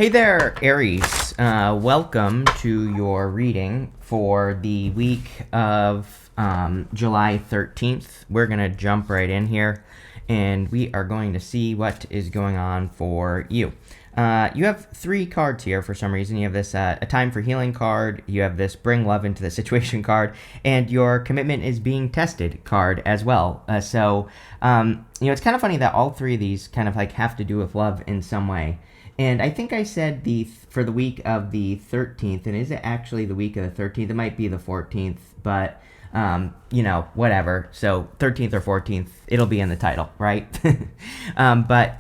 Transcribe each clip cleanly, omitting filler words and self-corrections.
Hey there, Aries. Welcome to your reading for the week of July 13th. We're going to jump right in here and we are going to see what is going on for you. You have three cards here for some reason. You have this A Time for Healing card, you have this Bring Love into the Situation card, and your Commitment is Being Tested card as well. It's kind of funny that all three of these kind of like have to do with love in some way. And I think I said for the week of the 13th, and is it actually the week of the 13th? It might be the 14th, but, whatever. So 13th or 14th, it'll be in the title, right? But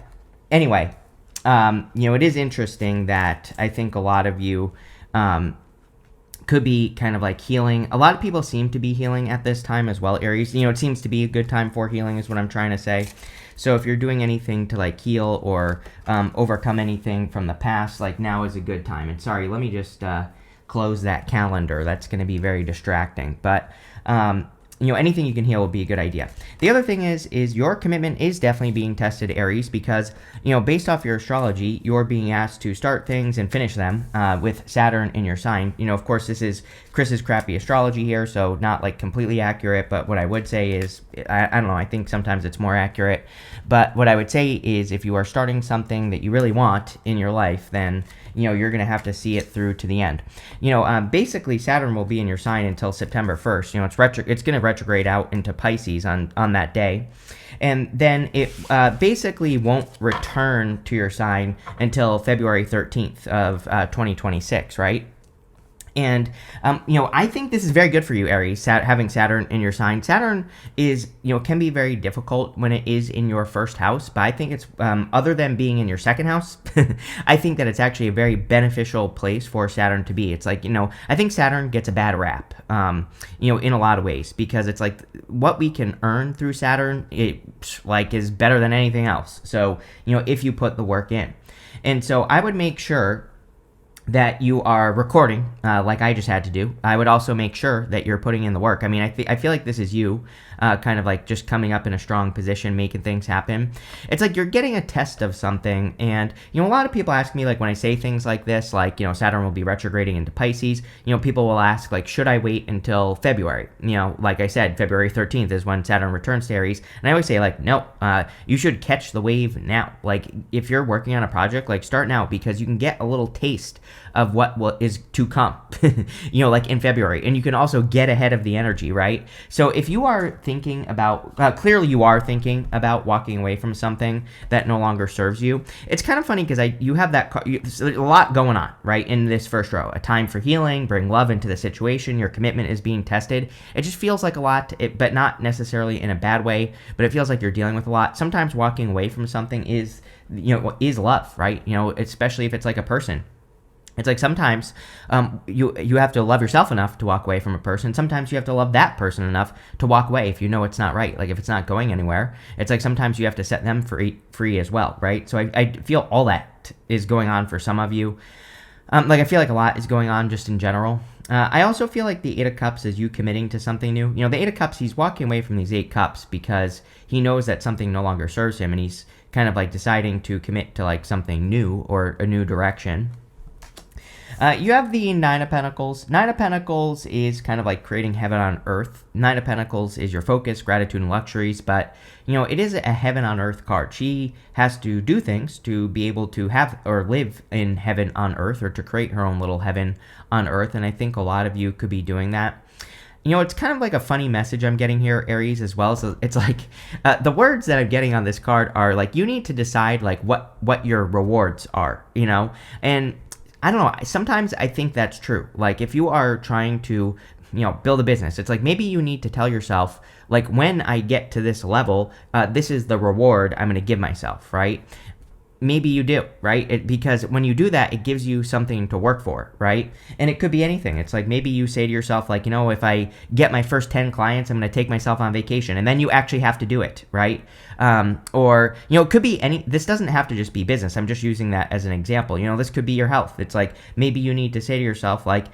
anyway, it is interesting that I think a lot of you could be kind of like healing. A lot of people seem to be healing at this time as well, Aries. It seems to be a good time for healing is what I'm trying to say. So if you're doing anything to like heal or overcome anything from the past, like now is a good time. And sorry, let me just close that calendar. That's going to be very distracting. But anything you can heal will be a good idea. The other thing is your commitment is definitely being tested, Aries, because, based off your astrology, you're being asked to start things and finish them with Saturn in your sign. Of course, this is Chris's crappy astrology here, so not like completely accurate, but what I would say is, I don't know, I think sometimes it's more accurate. But what I would say is if you are starting something that you really want in your life, then you're going to have to see it through to the end. Basically, Saturn will be in your sign until September 1st. It's going to retrograde out into Pisces on that day. And then it basically won't return to your sign until February 13th of 2026, right? And, I think this is very good for you, Aries, having Saturn in your sign. Saturn is, can be very difficult when it is in your first house, but I think it's, other than being in your second house, I think that it's actually a very beneficial place for Saturn to be. It's like, I think Saturn gets a bad rap, in a lot of ways, because it's like what we can earn through Saturn, it like is better than anything else. So, if you put the work in. And so I would make sure that you are recording like I just had to do. I would also make sure that you're putting in the work. I mean, I feel like this is you kind of like just coming up in a strong position, making things happen. It's like you're getting a test of something. And, a lot of people ask me, like, when I say things like this, like, Saturn will be retrograding into Pisces, people will ask, like, should I wait until February? Like I said, February 13th is when Saturn returns to Aries. And I always say, like, no, you should catch the wave now. Like, if you're working on a project, like, start now, because you can get a little taste of what is to come, like in February. And you can also get ahead of the energy, right? So if you are thinking about, clearly you are thinking about walking away from something that no longer serves you. It's kind of funny because you have there's a lot going on, right? In this first row, A Time for Healing, Bring Love into the Situation, your commitment is being tested. It just feels like a lot, but not necessarily in a bad way, but it feels like you're dealing with a lot. Sometimes walking away from something is love, right? Especially if it's like a person. It's like sometimes you have to love yourself enough to walk away from a person. Sometimes you have to love that person enough to walk away if you know it's not right. Like if it's not going anywhere, it's like sometimes you have to set them free as well, right? So I feel all that is going on for some of you. I feel like a lot is going on just in general. I also feel like the Eight of Cups is you committing to something new. The Eight of Cups, he's walking away from these Eight Cups because he knows that something no longer serves him, and he's kind of like deciding to commit to like something new or a new direction. You have the Nine of Pentacles. Nine of Pentacles is kind of like creating heaven on earth. Nine of Pentacles is your focus, gratitude, and luxuries, but, it is a heaven on earth card. She has to do things to be able to have or live in heaven on earth, or to create her own little heaven on earth, and I think a lot of you could be doing that. It's kind of like a funny message I'm getting here, Aries, as well. So it's like the words that I'm getting on this card are like, you need to decide like what your rewards are, and I don't know. Sometimes I think that's true. Like if you are trying to, build a business, it's like maybe you need to tell yourself, like when I get to this level, this is the reward I'm going to give myself, right? Maybe you do, right? Because when you do that, it gives you something to work for, right? And it could be anything. It's like maybe you say to yourself, like, if I get my first 10 clients, I'm going to take myself on vacation. And then you actually have to do it, right? Or, it could be this doesn't have to just be business. I'm just using that as an example. This could be your health. It's like maybe you need to say to yourself, like,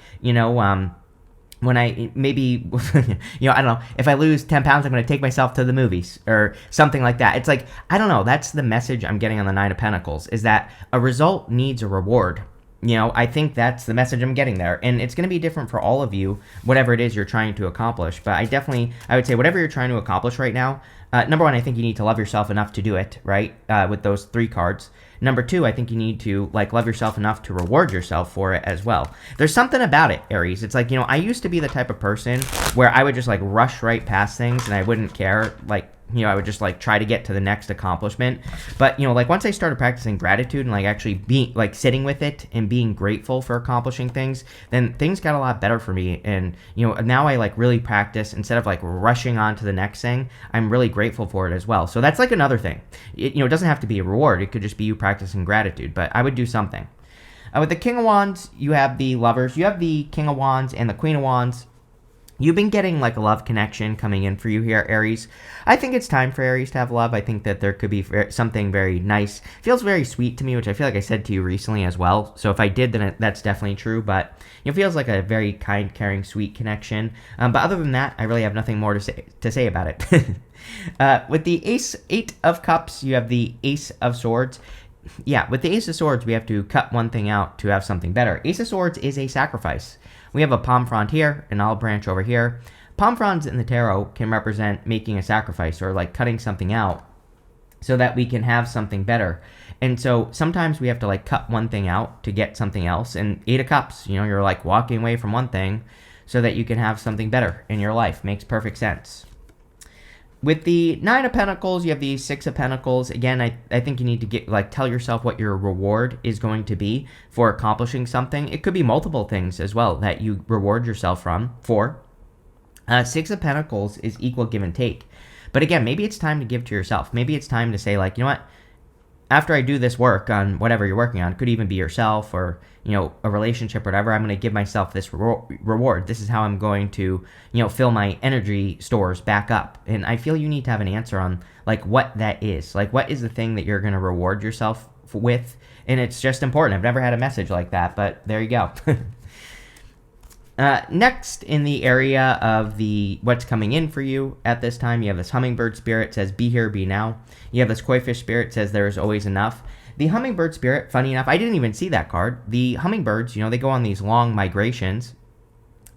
when I maybe, I don't know, if I lose 10 pounds, I'm going to take myself to the movies or something like that. It's like, I don't know. That's the message I'm getting on the Nine of Pentacles, is that a result needs a reward. I think that's the message I'm getting there. And it's going to be different for all of you, whatever it is you're trying to accomplish. But I would say whatever you're trying to accomplish right now, number one, I think you need to love yourself enough to do it, right? With those 3 cards. Number 2, I think you need to love yourself enough to reward yourself for it as well. There's something about it, Aries. It's like, I used to be the type of person where I would just rush right past things and I wouldn't care. I would just try to get to the next accomplishment. But, once I started practicing gratitude and actually being sitting with it and being grateful for accomplishing things, then things got a lot better for me. And, now I really practice instead of rushing on to the next thing. I'm really grateful for it as well. So that's another thing. It doesn't have to be a reward. It could just be you practicing gratitude, but I would do something. With the King of Wands, you have the Lovers. You have the King of Wands and the Queen of Wands. You've been getting a love connection coming in for you here, Aries. I think it's time for Aries to have love. I think that there could be something very nice. Feels very sweet to me, which I feel like I said to you recently as well. So if I did, then that's definitely true. But it feels like a very kind, caring, sweet connection. But other than that, I really have nothing more to say about it. With the Eight of Cups, you have the Ace of Swords. Yeah, with the Ace of Swords, we have to cut one thing out to have something better. Ace of Swords is a sacrifice. We have a palm frond here, an olive branch over here. Palm fronds in the tarot can represent making a sacrifice or cutting something out so that we can have something better. And so sometimes we have to cut one thing out to get something else. And 8 of Cups, you're walking away from one thing so that you can have something better in your life. Makes perfect sense. With the 9 of Pentacles, you have the 6 of Pentacles. Again, I think you need to tell yourself what your reward is going to be for accomplishing something. It could be multiple things as well that you reward yourself for. 6 of Pentacles is equal give and take. But again, maybe it's time to give to yourself. Maybe it's time to say, you know what? After I do this work on whatever you're working on, it could even be yourself or, a relationship or whatever, I'm going to give myself this reward. This is how I'm going to, fill my energy stores back up. And I feel you need to have an answer on, what that is. What is the thing that you're going to reward yourself with? And it's just important. I've never had a message like that, but there you go. Next, in the area of what's coming in for you at this time, you have this hummingbird spirit says, be here, be now. You have this koi fish spirit says, there is always enough. The hummingbird spirit, funny enough, I didn't even see that card. The hummingbirds, they go on these long migrations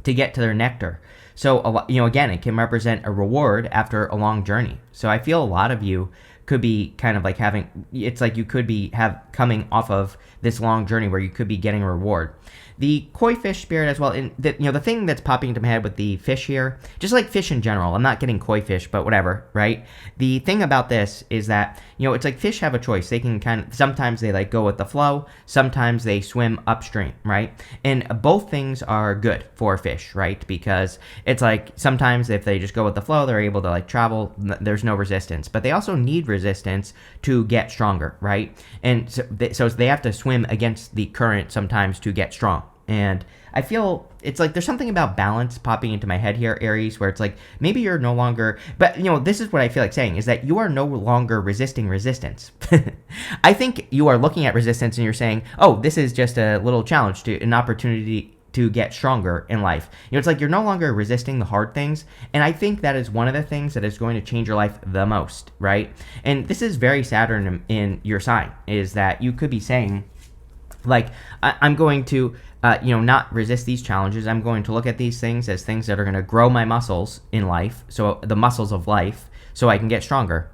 to get to their nectar. So, again, it can represent a reward after a long journey. So I feel a lot of you could be kind of you could be coming off of this long journey where you could be getting a reward. The koi fish spirit as well, and the thing that's popping into my head with the fish here, just like fish in general, I'm not getting koi fish, but whatever, right? The thing about this is that, it's like fish have a choice. They can sometimes they go with the flow, sometimes they swim upstream, right? And both things are good for fish, right? Because it's sometimes if they just go with the flow, they're able to travel, there's no resistance. But they also need resistance to get stronger, right? And so they have to swim against the current sometimes to get strong. And I feel it's there's something about balance popping into my head here, Aries, where it's maybe you're no longer, but this is what I feel like saying, is that you are no longer resisting resistance. I think you are looking at resistance and you're saying, oh, this is just a little challenge, an opportunity to get stronger in life. It's you're no longer resisting the hard things. And I think that is one of the things that is going to change your life the most, right? And this is very Saturn in your sign, is that you could be saying, I'm going to, not resist these challenges. I'm going to look at these things as things that are going to grow my muscles in life, so the muscles of life, so I can get stronger.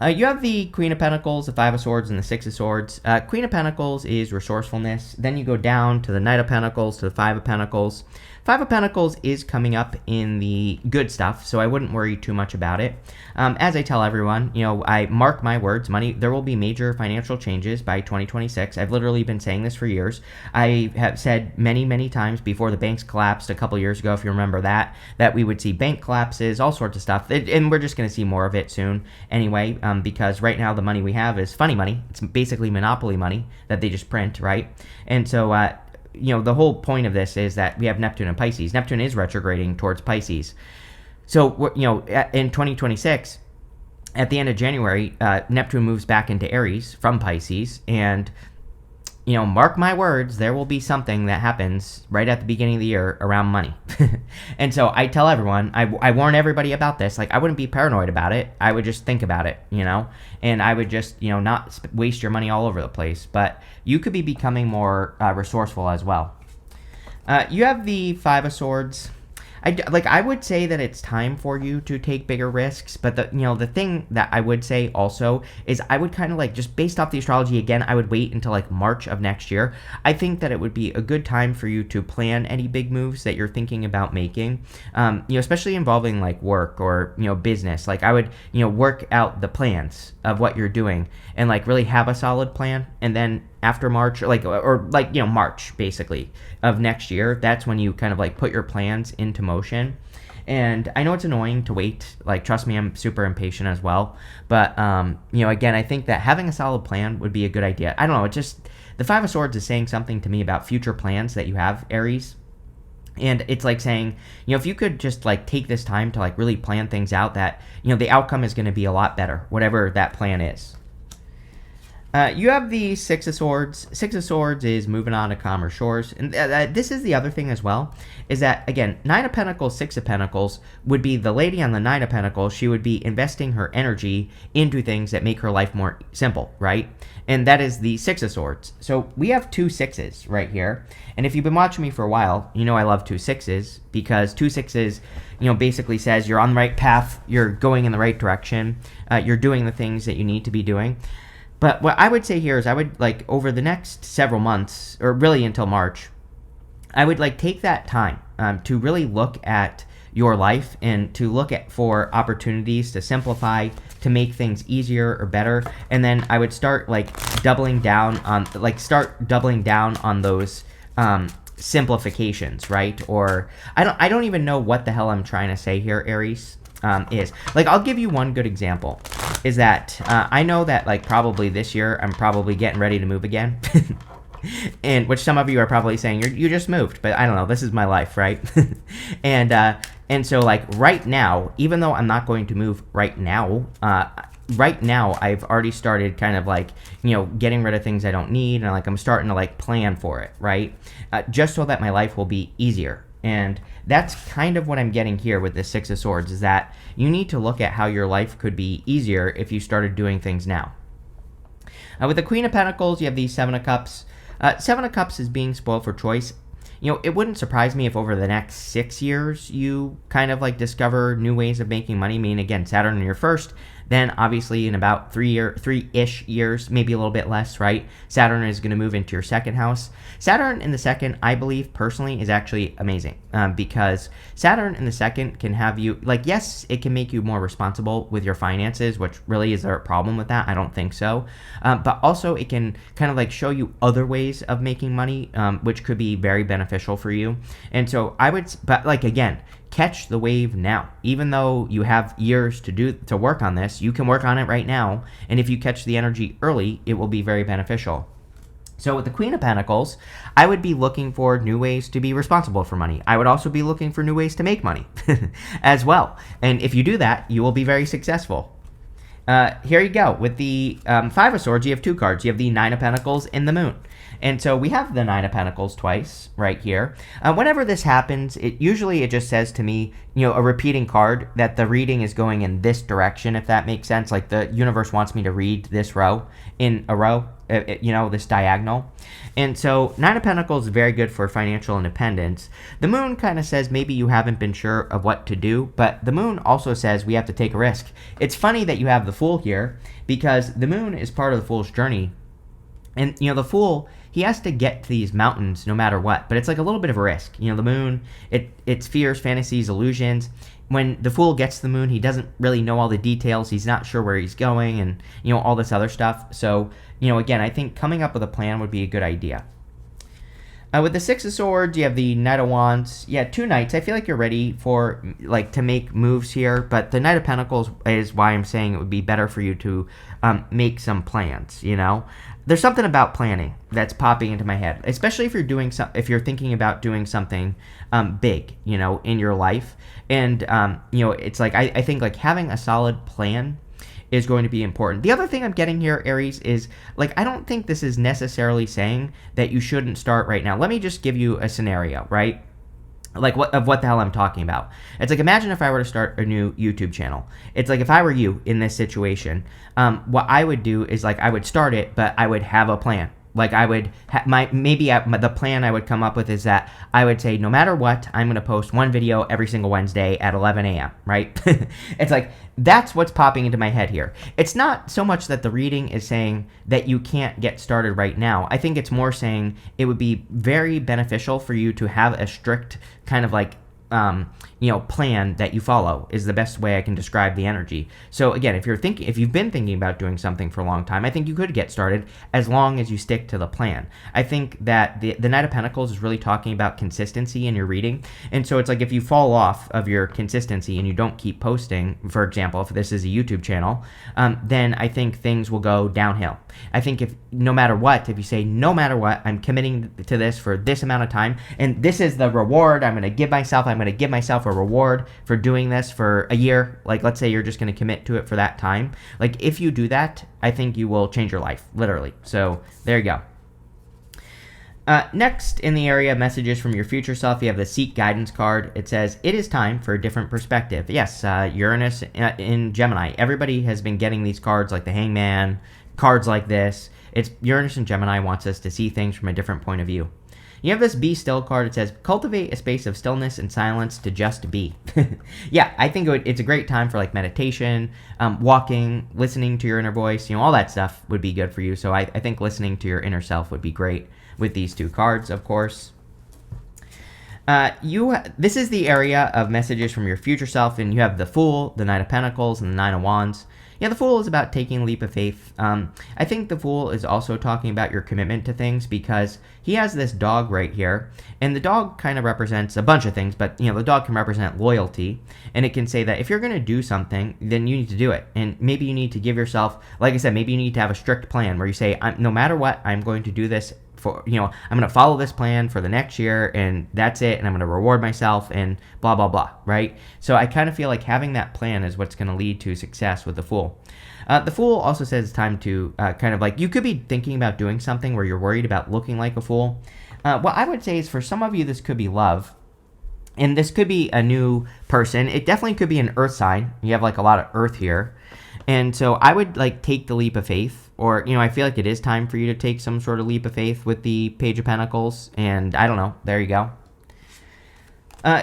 You have the Queen of Pentacles, the 5 of Swords, and the 6 of Swords. Queen of Pentacles is resourcefulness. Then you go down to the Knight of Pentacles, to the 5 of Pentacles. 5 of Pentacles is coming up in the good stuff, so I wouldn't worry too much about it. As I tell everyone, I mark my words, there will be major financial changes by 2026. I've literally been saying this for years. I have said many, many times before the banks collapsed a couple years ago, if you remember that we would see bank collapses, all sorts of stuff. And we're just going to see more of it soon anyway, because right now the money we have is funny money. It's basically monopoly money that they just print, right? And so, the whole point of this is that we have Neptune and Pisces. Neptune is retrograding towards Pisces. So, in 2026, at the end of January, Neptune moves back into Aries from Pisces, and mark my words, there will be something that happens right at the beginning of the year around money. And so I tell everyone, I warn everybody about this. Like, I wouldn't be paranoid about it. I would just think about it, and I would just, not waste your money all over the place. But you could be becoming more resourceful as well. You have the Five of Swords. I would say that it's time for you to take bigger risks, but the thing that I would say also is I would kind of just based off the astrology again, I would wait until March of next year. I think that it would be a good time for you to plan any big moves that you're thinking about making, especially involving work or business. I would work out the plans of what you're doing and really have a solid plan, and then after March or March basically of next year, that's when you kind of put your plans into motion. And I know it's annoying to wait, trust me, I'm super impatient as well, but again, I think that having a solid plan would be a good idea. I don't know, it just, the Five of Swords is saying something to me about future plans that you have, Aries. And it's saying, if you could just take this time to really plan things out, that the outcome is going to be a lot better, whatever that plan is. You have the Six of Swords. Six of Swords is moving on to calmer shores. And this is the other thing as well, is that, again, Nine of Pentacles, Six of Pentacles would be the lady on the Nine of Pentacles. She would be investing her energy into things that make her life more simple, right? And that is the Six of Swords. So we have two sixes right here. And if you've been watching me for a while, I love two sixes, because two sixes, basically says you're on the right path, you're going in the right direction, you're doing the things that you need to be doing. But what I would say here is I would, over the next several months, or really until March, I would, take that time to really look at your life and to look for opportunities to simplify, to make things easier or better. And then I would start, doubling down on those simplifications, right? Or I don't even know what the hell I'm trying to say here, Aries. I'll give you one good example, is that I know that probably this year I'm probably getting ready to move again. And which some of you are probably saying you just moved, but I don't know, this is my life, right? And so right now, even though I'm not going to move right now I've already started kind of getting rid of things I don't need, and I'm starting to plan for it, right? Just so that my life will be easier. And that's kind of what I'm getting here with the Six of Swords, is that you need to look at how your life could be easier if you started doing things now. With the Queen of Pentacles, you have the Seven of Cups. Seven of Cups is being spoiled for choice. It wouldn't surprise me if over the next 6 years you kind of discover new ways of making money. I mean, again, Saturn in your first, then obviously in about 3-ish years, maybe a little bit less, right? Saturn is going to move into your second house. Saturn in the second, I believe personally, is actually amazing, because Saturn in the second can have you, yes, it can make you more responsible with your finances, which really is there a problem with that? I don't think so. But also it can kind of show you other ways of making money, which could be very beneficial for you. And so I would, but again, catch the wave now. Even though you have years to work on this, you can work on it right now, and if you catch the energy early, it will be very beneficial. So with the Queen of Pentacles, I would be looking for new ways to be responsible for money. I would also be looking for new ways to make money as well. And if you do that, you will be very successful. Here you go. With the Five of Swords, you have two cards. You have the Nine of Pentacles and the Moon. And so we have the Nine of Pentacles twice right here. Whenever this happens, it just says to me, a repeating card, that the reading is going in this direction, if that makes sense. The universe wants me to read this row in a row, this diagonal. And so Nine of Pentacles is very good for financial independence. The Moon kind of says maybe you haven't been sure of what to do, but the Moon also says we have to take a risk. It's funny that you have the Fool here, because the Moon is part of the Fool's journey. And, the Fool, he has to get to these mountains no matter what, but it's a little bit of a risk. The Moon, it's fears, fantasies, illusions. When the Fool gets to the Moon, he doesn't really know all the details. He's not sure where he's going, and, all this other stuff. So, again, I think coming up with a plan would be a good idea. With the Six of Swords, you have the Knight of Wands. Yeah, two Knights. I feel like you're ready for, to make moves here, but the Knight of Pentacles is why I'm saying it would be better for you to make some plans, There's something about planning that's popping into my head, especially if you're thinking about doing something big, in your life. And, it's I think having a solid plan is going to be important. The other thing I'm getting here, Aries, is like, I don't think this is necessarily saying that you shouldn't start right now. Let me just give you a scenario, right? Like what the hell I'm talking about. It's like, imagine if I were to start a new YouTube channel. It's like, if I were you in this situation, what I would do is like, I would start it, but I would have a plan. Like I would the plan I would come up with is that I would say, no matter what, I'm going to post one video every single Wednesday at 11 a.m., right? It's like, that's what's popping into my head here. It's not so much that the reading is saying that you can't get started right now. I think it's more saying it would be very beneficial for you to have a strict kind of like plan that you follow, is the best way I can describe the energy. So again, if you've been thinking about doing something for a long time, I think you could get started as long as you stick to the plan. I think that the Knight of Pentacles is really talking about consistency in your reading. And so it's like, if you fall off of your consistency and you don't keep posting, for example, if this is a YouTube channel, then I think things will go downhill. I think if you say, no matter what, I'm committing to this for this amount of time, and this is the reward I'm going to give myself a reward for doing this for a year. Like, let's say you're just going to commit to it for that time. Like, if you do that, I think you will change your life, literally. So there you go. Next, in the area of messages from your future self, you have the Seek Guidance card. It says, it is time for a different perspective. Yes, Uranus in Gemini. Everybody has been getting these cards, like the Hangman, cards like this. It's Uranus in Gemini wants us to see things from a different point of view. You have this Be Still card. It says, cultivate a space of stillness and silence to just be. Yeah, I think it's a great time for like meditation, walking, listening to your inner voice, all that stuff would be good for you. So I think listening to your inner self would be great with these two cards, of course. This is the area of messages from your future self, and you have the Fool, the Knight of Pentacles, and the Nine of Wands. Yeah, the Fool is about taking a leap of faith. I think the Fool is also talking about your commitment to things, because he has this dog right here, and the dog kind of represents a bunch of things, but the dog can represent loyalty, and it can say that if you're going to do something, then you need to do it, and maybe you need to give yourself, like I said, maybe you need to have a strict plan where you say, no matter what, I'm going to do this for, I'm going to follow this plan for the next year, and that's it, and I'm going to reward myself, and blah, blah, blah, right? So I kind of feel like having that plan is what's going to lead to success with the Fool. The Fool also says it's time to kind of like, you could be thinking about doing something where you're worried about looking like a fool. What I would say is, for some of you, this could be love. And this could be a new person. It definitely could be an earth sign. You have like a lot of earth here. And so I would like take the leap of faith. Or, I feel like it is time for you to take some sort of leap of faith with the Page of Pentacles. And I don't know. There you go.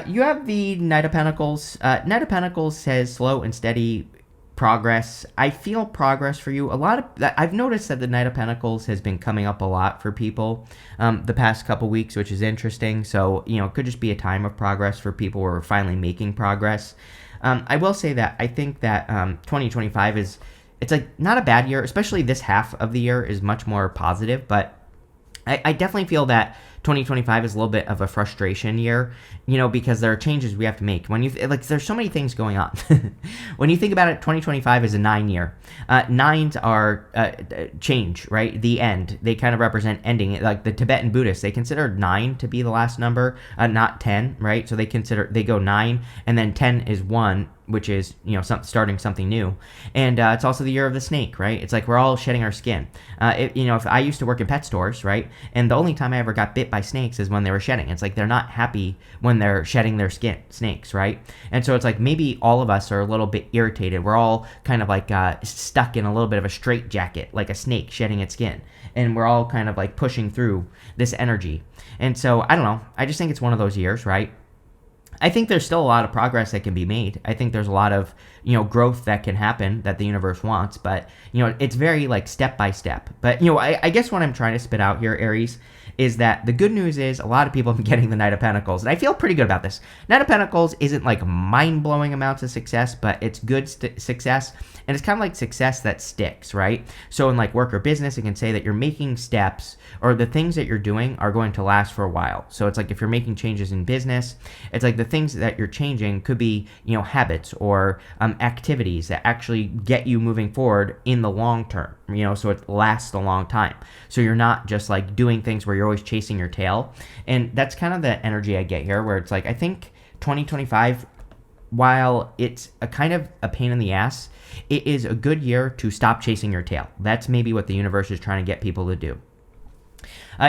You have the Knight of Pentacles. Knight of Pentacles says slow and steady progress. I feel progress for you. I've noticed that the Knight of Pentacles has been coming up a lot for people the past couple weeks, which is interesting. So, it could just be a time of progress for people who are finally making progress. I will say that I think that 2025 it's like not a bad year, especially this half of the year is much more positive, but I definitely feel that 2025 is a little bit of a frustration year, because there are changes we have to make. When there's so many things going on. When you think about it, 2025 is a 9 year. Nines are change, right? The end. They kind of represent ending. Like the Tibetan Buddhists, they consider 9 to be the last number, not 10, right? So they go 9, and then 10 is 1, which is, starting something new. And it's also the year of the snake, right? It's like we're all shedding our skin. If I used to work in pet stores, right? And the only time I ever got bit by snakes is when they were shedding. It's like they're not happy when they're shedding their skin, snakes, right? And so it's like maybe all of us are a little bit irritated. We're all kind of like stuck in a little bit of a straitjacket, like a snake shedding its skin. And we're all kind of like pushing through this energy. And so, I don't know. I just think it's one of those years, right? I think there's still a lot of progress that can be made. I think there's a lot of, growth that can happen that the universe wants, but, it's very like step by step. But, I guess what I'm trying to spit out here, Aries, is that the good news is a lot of people have been getting the Knight of Pentacles, and I feel pretty good about this. Knight of Pentacles isn't like mind-blowing amounts of success, but it's good success, and it's kind of like success that sticks, right? So in like work or business, it can say that you're making steps, or the things that you're doing are going to last for a while. So it's like if you're making changes in business, it's like the things that you're changing could be, habits or activities that actually get you moving forward in the long term, so it lasts a long time. So you're not just like doing things where you're always chasing your tail. And that's kind of the energy I get here, where it's like, I think 2025 while it's a kind of a pain in the ass, it is a good year to stop chasing your tail. That's maybe what the universe is trying to get people to do.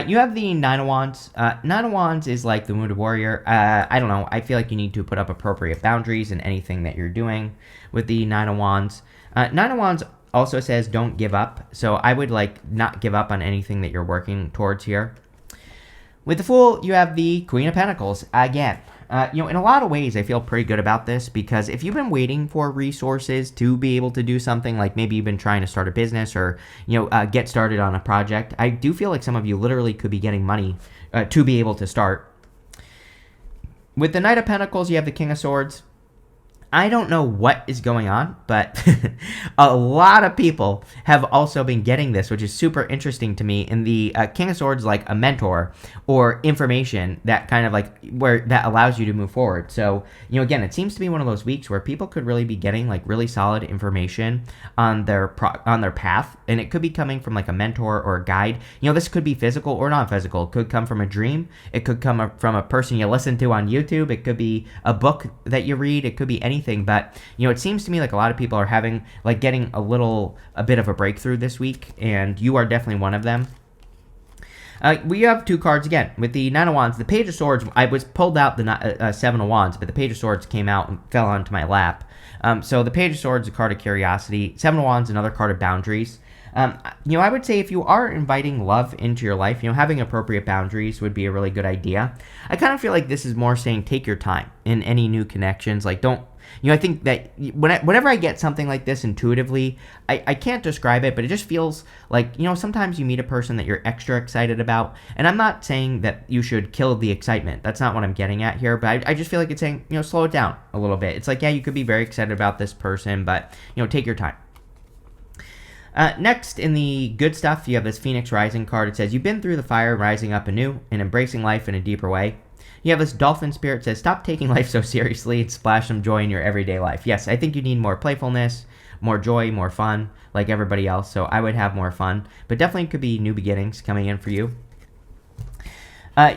You have the Nine of Wands. Nine of Wands is like the Wounded Warrior. I don't know. I feel like you need to put up appropriate boundaries in anything that you're doing with the Nine of Wands. Nine of Wands also says don't give up. So I would like not give up on anything that you're working towards here. With the Fool, you have the Queen of Pentacles again. In a lot of ways, I feel pretty good about this because if you've been waiting for resources to be able to do something, like maybe you've been trying to start a business or, get started on a project, I do feel like some of you literally could be getting money to be able to start. With the Knight of Pentacles, you have the King of Swords. I don't know what is going on, but a lot of people have also been getting this, which is super interesting to me. And the King of Swords, like a mentor or information that kind of like where that allows you to move forward. So, again, it seems to be one of those weeks where people could really be getting like really solid information on their path, and it could be coming from like a mentor or a guide. This could be physical or non-physical. It could come from a dream. It could come from a person you listen to on YouTube. It could be a book that you read. It could be anything. But it seems to me like a lot of people are having like getting a bit of a breakthrough this week, and you are definitely one of them. We have two cards again with the Nine of Wands. The Page of Swords, I was pulled out the Seven of Wands, but the Page of Swords came out and fell onto my lap. So the Page of Swords is a card of curiosity. Seven of Wands, another card of boundaries. I would say if you are inviting love into your life, having appropriate boundaries would be a really good idea. I kind of feel like this is more saying take your time in any new connections. Like don't, I think that whenever I get something like this intuitively, I can't describe it, but it just feels like, sometimes you meet a person that you're extra excited about. And I'm not saying that you should kill the excitement. That's not what I'm getting at here. But I just feel like it's saying, slow it down a little bit. It's like, yeah, you could be very excited about this person, but, take your time. Next, in the good stuff, you have this Phoenix Rising card. It says, you've been through the fire, rising up anew, and embracing life in a deeper way. You have this Dolphin Spirit. It says, stop taking life so seriously and splash some joy in your everyday life. Yes, I think you need more playfulness, more joy, more fun, like everybody else. So I would have more fun. But definitely could be new beginnings coming in for you.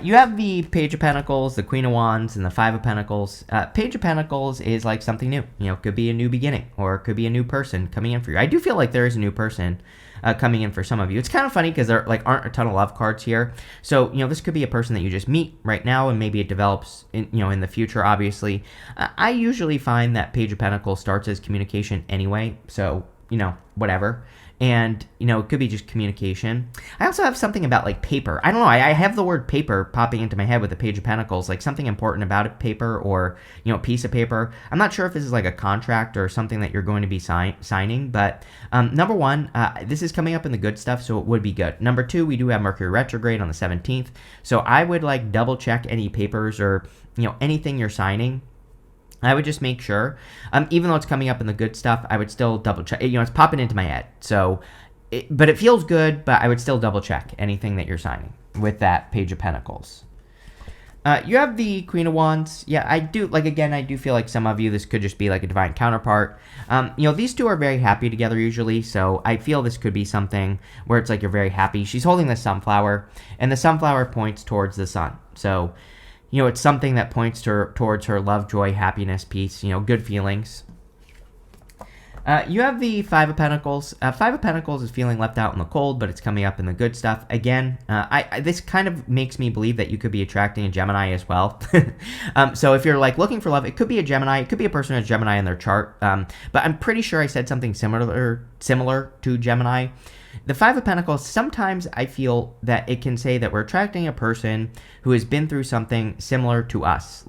You have the Page of Pentacles, the Queen of Wands, and the Five of Pentacles. Page of Pentacles is like something new. Could be a new beginning, or it could be a new person coming in for you. I do feel like there is a new person coming in for some of you. It's kind of funny because there aren't a ton of love cards here. So, this could be a person that you just meet right now, and maybe it develops in the future, obviously. I usually find that Page of Pentacles starts as communication anyway. So, whatever. And, it could be just communication. I also have something about, like, paper. I don't know. I have the word paper popping into my head with the Page of Pentacles, like something important about a paper or, a piece of paper. I'm not sure if this is like a contract or something that you're going to be signing. But number one, this is coming up in the good stuff, so it would be good. Number two, we do have Mercury retrograde on the 17th. So I would, like, double check any papers or, anything you're signing. I would just make sure, even though it's coming up in the good stuff, I would still double check. It's popping into my head. So, but it feels good, but I would still double check anything that you're signing with that Page of Pentacles. You have the Queen of Wands. Yeah, I do, again, I do feel like some of you, this could just be like a divine counterpart. These two are very happy together usually, so I feel this could be something where it's like you're very happy. She's holding the sunflower, and the sunflower points towards the sun. So, it's something that points towards her love, joy, happiness, peace, good feelings. You have the Five of Pentacles. Five of Pentacles is feeling left out in the cold, but it's coming up in the good stuff. Again, this kind of makes me believe that you could be attracting a Gemini as well. So if you're looking for love, it could be a Gemini. It could be a person who has Gemini in their chart. But I'm pretty sure I said something similar to Gemini. The Five of Pentacles, sometimes I feel that it can say that we're attracting a person who has been through something similar to us,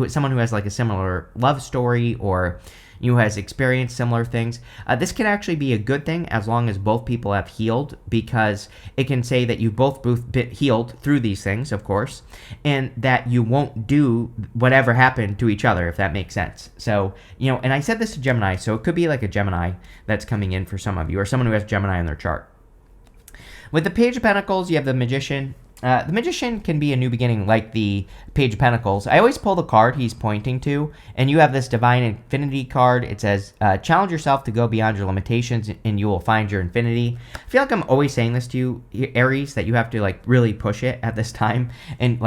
someone who has a similar love story or who has experienced similar things. This can actually be a good thing as long as both people have healed, because it can say that you've both been healed through these things, of course, and that you won't do whatever happened to each other, if that makes sense. So, and I said this to Gemini, so it could be like a Gemini that's coming in for some of you, or someone who has Gemini in their chart. With the Page of Pentacles, you have the Magician. The Magician can be a new beginning like the Page of Pentacles. I always pull the card he's pointing to, and you have this Divine Infinity card. It says, challenge yourself to go beyond your limitations, and you will find your infinity. I feel like I'm always saying this to you, Aries, that you have to really push it at this time and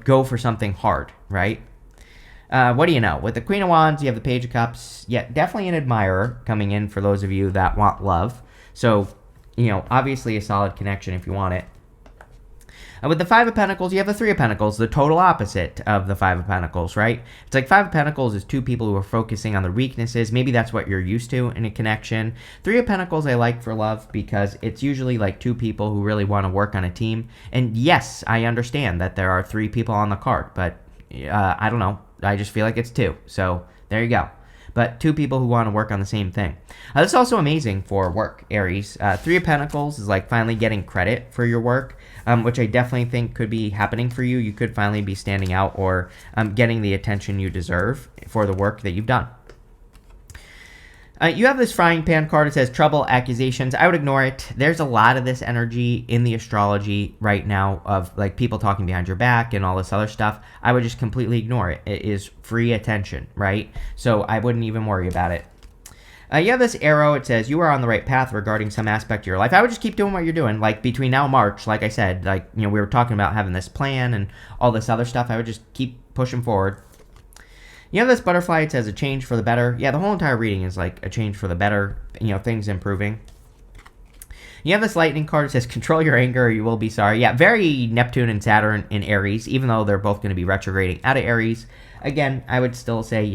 go for something hard, right? What do you know? With the Queen of Wands, you have the Page of Cups. Yeah, definitely an admirer coming in for those of you that want love. So, obviously a solid connection if you want it. With the Five of Pentacles, you have the Three of Pentacles, the total opposite of the Five of Pentacles, right? It's like Five of Pentacles is two people who are focusing on the weaknesses. Maybe that's what you're used to in a connection. Three of Pentacles I like for love because it's usually like two people who really want to work on a team. And yes, I understand that there are three people on the card, but I don't know. I just feel like it's two. So there you go. But two people who want to work on the same thing. This is also amazing for work, Aries. Three of Pentacles is like finally getting credit for your work, which I definitely think could be happening for you. You could finally be standing out or getting the attention you deserve for the work that you've done. You have this frying pan card. It says trouble, accusations. I would ignore it. There's a lot of this energy in the astrology right now of like people talking behind your back and all this other stuff. I would just completely ignore it. It is free attention, right? So I wouldn't even worry about it. You have this arrow. It says you are on the right path regarding some aspect of your life. I would just keep doing what you're doing. Like between now and March, like I said, like, we were talking about having this plan and all this other stuff. I would just keep pushing forward. You have this butterfly. It says a change for the better. Yeah, the whole entire reading is like a change for the better, things improving. You have this lightning card. It says control your anger or you will be sorry. Yeah, very Neptune and Saturn in Aries, even though they're both going to be retrograding out of Aries. Again, I would still say,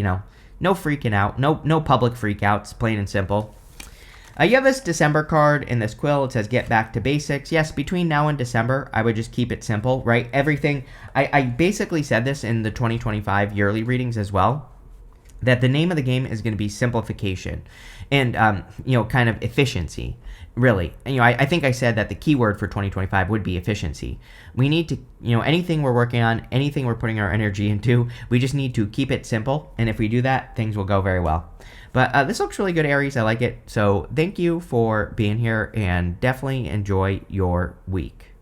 no freaking out. No public freakouts, plain and simple. You have this December card in this quill. It says get back to basics. Yes, between now and December, I would just keep it simple, right? Everything. I basically said this in the 2025 yearly readings as well, that the name of the game is going to be simplification and, kind of efficiency, really. I think I said that the keyword for 2025 would be efficiency. We need to, anything we're working on, anything we're putting our energy into, we just need to keep it simple. And if we do that, things will go very well. But this looks really good, Aries. I like it. So thank you for being here and definitely enjoy your week.